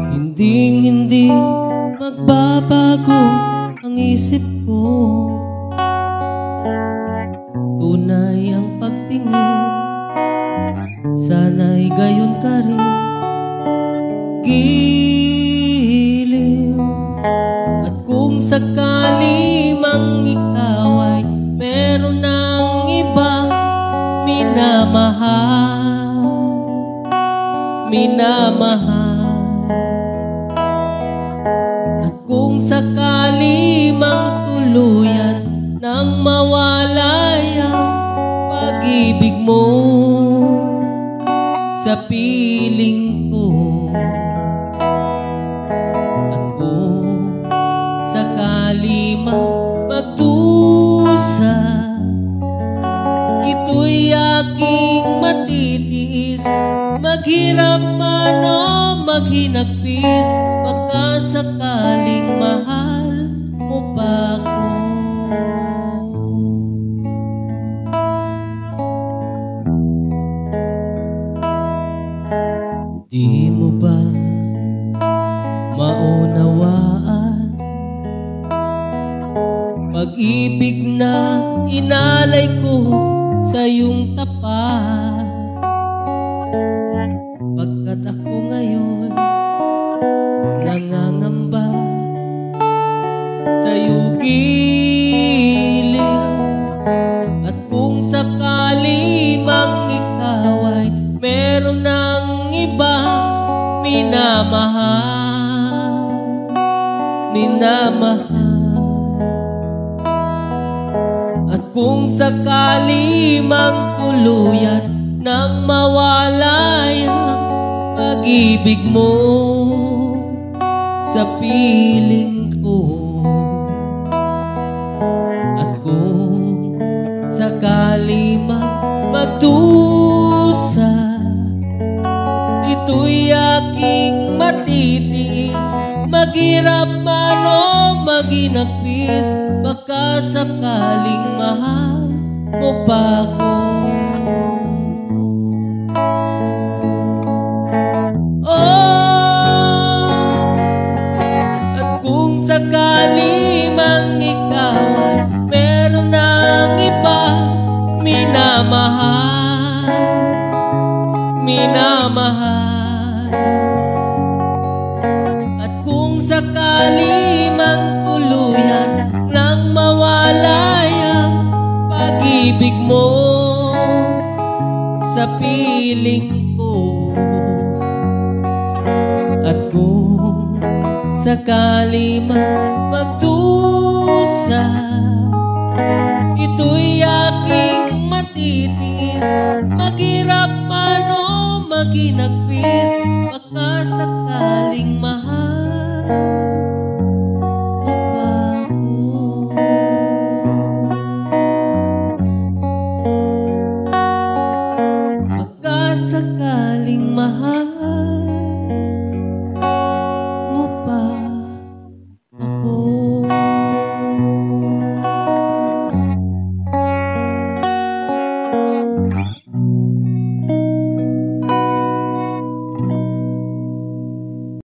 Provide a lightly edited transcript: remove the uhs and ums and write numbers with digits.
Hinding-hindi magbabago ang isip ko. Tunay ang pagtingin, sana'y gayon ka rin. Giliw, at kung sakali mang ikaw ay meron ng ibang minamahal, at kung sakali mang tuluyan nang mawalay ang pag-ibig mo sa piling ko, at kung sakali mang magdusa, ito'y aking matitiis, maghirap man o maghinagpis, pagkasakaling mahal mo pa ako. Di mo ba maunawaan pag-ibig na inalay ko sa iyong tapat? Pagkat ako ngayon nangangamba sa iyong giliw, at kung sakali mang ikaw ay meron ng ibang minamahal, at kung sakali mang tuluyan nang mawalay ang pag-ibig mo sa piling ko, at kung sakali mang magdusa, ito'y aking matitiis, maghirap man o maghinagpis, baka sakaling mahal mo pa ako. Sakali mang ikaw ay meron ng ibang minamahal, at kung sakali mang tuluyan nang mawalay ang pag-ibig mo sa piling ko, at kung sakali mang magdusa, ito'y aking matitiis, maghirap man o maghinagpis, baka